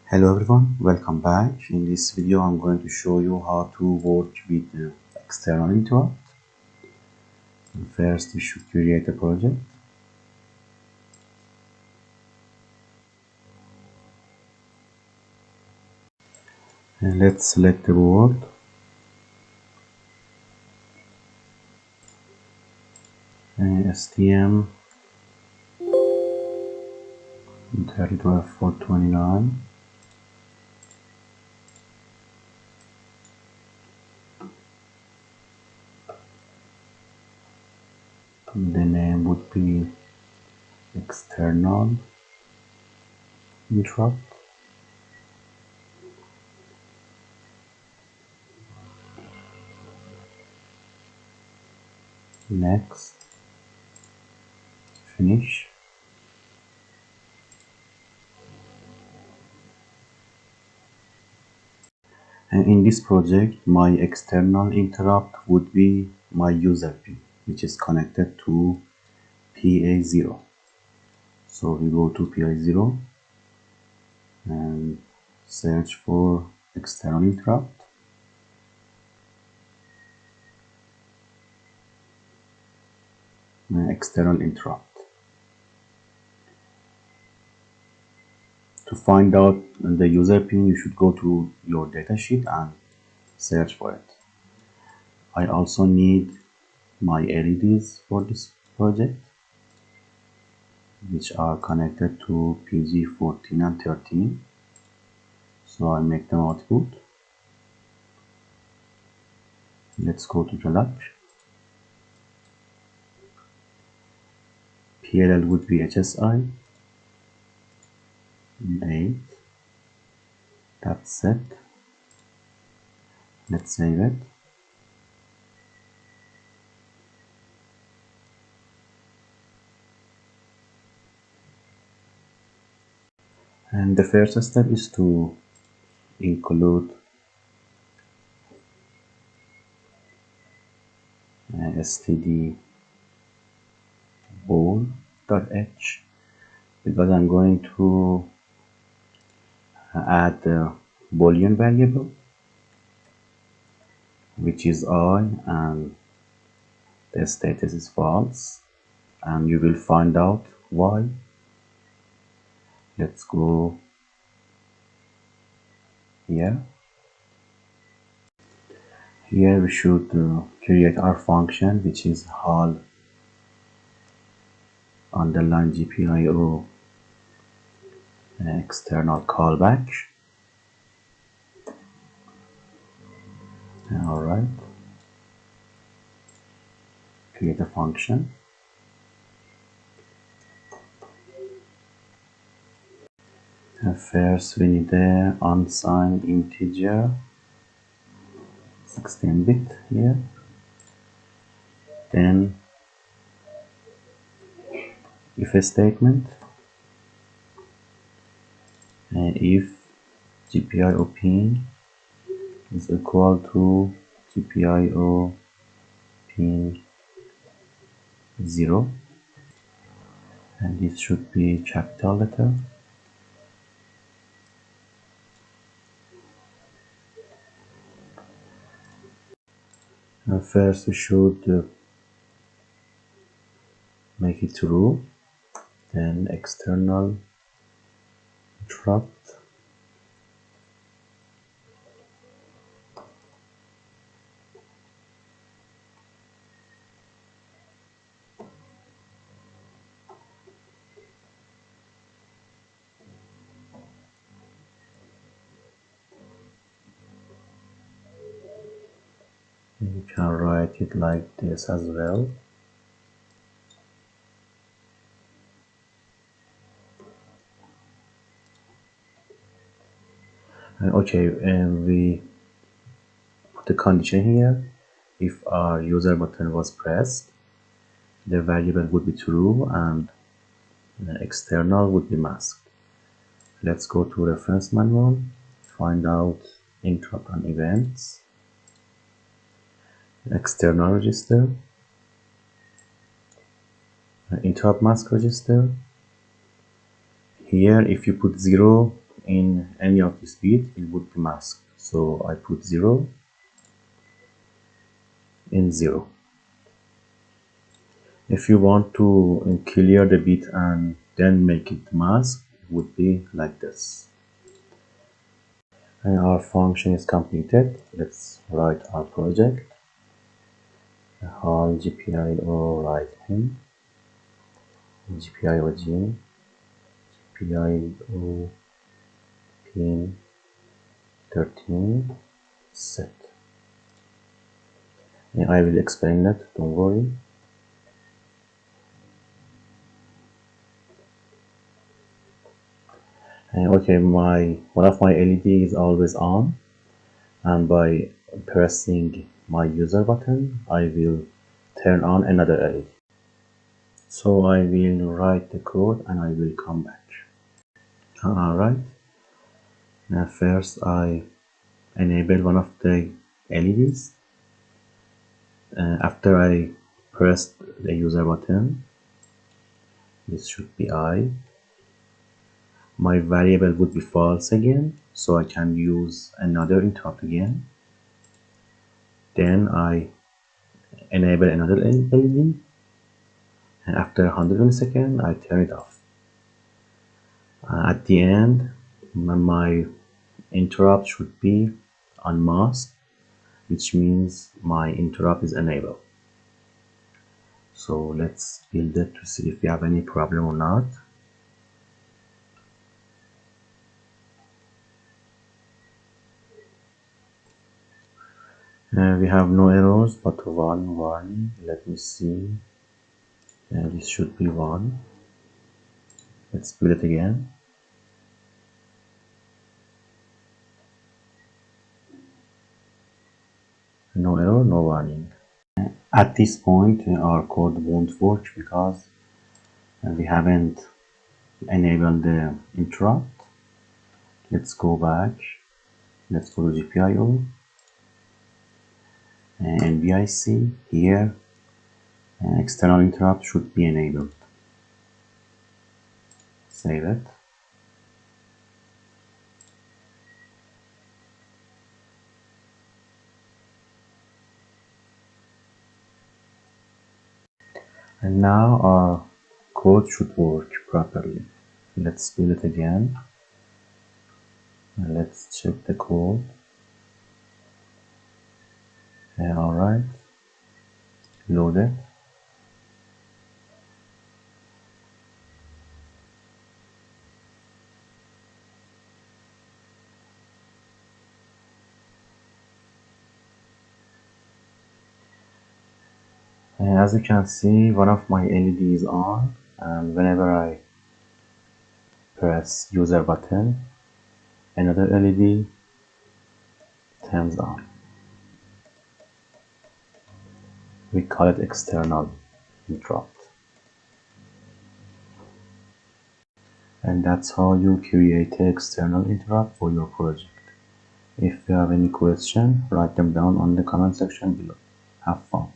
Hello everyone, welcome back. In this video I'm going to show you how to work with the external interrupt. First we should create a project. And let's select the word. STM32 HAL. The name would be external interrupt. Next, finish. And in this project, my external interrupt would be my user pin, which is connected to PA0. So we go to PA0 and search for external interrupt. External interrupt. To find out the user pin, you should go to your datasheet and search for it. I also need my LEDs for this project, which are connected to PG14 and 13. So I make them output. Let's go to the lab. PLL would be HSI 8. That's set. Let's save it. And the first step is to include std ball.h because I'm going to add the boolean variable, which is I, and the status is false, and you will find out why. Let's go here. Here we should create our function, which is HAL underline GPIO external callback. Alright, create a function. First we need the unsigned integer 16-bit here. Then if a statement, if GPIO pin is equal to GPIO pin 0, and this should be capital letter. First we should make it true, then external interrupt. You can write it like this as well. Okay, and we put the condition here. If our user button was pressed, the variable would be true and the external would be masked. Let's go to reference manual, find out interrupt and events, external register, interrupt mask register. Here if you put 0, in any of these bits, it would be masked. So I put 0 in 0. If you want to clear the bit and then make it masked, it would be like this. And our function is completed. Let's write our project. HAL GPIO write him, GPIO GPIO pin 13 set. And I will explain that, don't worry. Okay, one of my LED is always on, and by pressing my user button, I will turn on another LED. So I will write the code and I will come back. Alright, now first I enable one of the LEDs. After I pressed the user button, this should be I. My variable would be false again, so I can use another interrupt again. Then I enable another LED, and after 100 milliseconds I turn it off. At the end, my interrupt should be unmasked, which means my interrupt is enabled. So let's build it to see if we have any problem or not. We have no errors but one warning. Let me see. This should be 1. Let's build it again. No error, no warning. At this point, our code won't work because we haven't enabled the interrupt. Let's go back. Let's go to GPIO and BIC. Here, external interrupt should be enabled. Save it. And now our code should work properly. Let's build it again. And let's check the code. Alright. Load it. As you can see, one of my LEDs is on, and whenever I press user button, another LED turns on. We call it external interrupt. And that's how you create an external interrupt for your project. If you have any question, write them down on the comment section below. Have fun.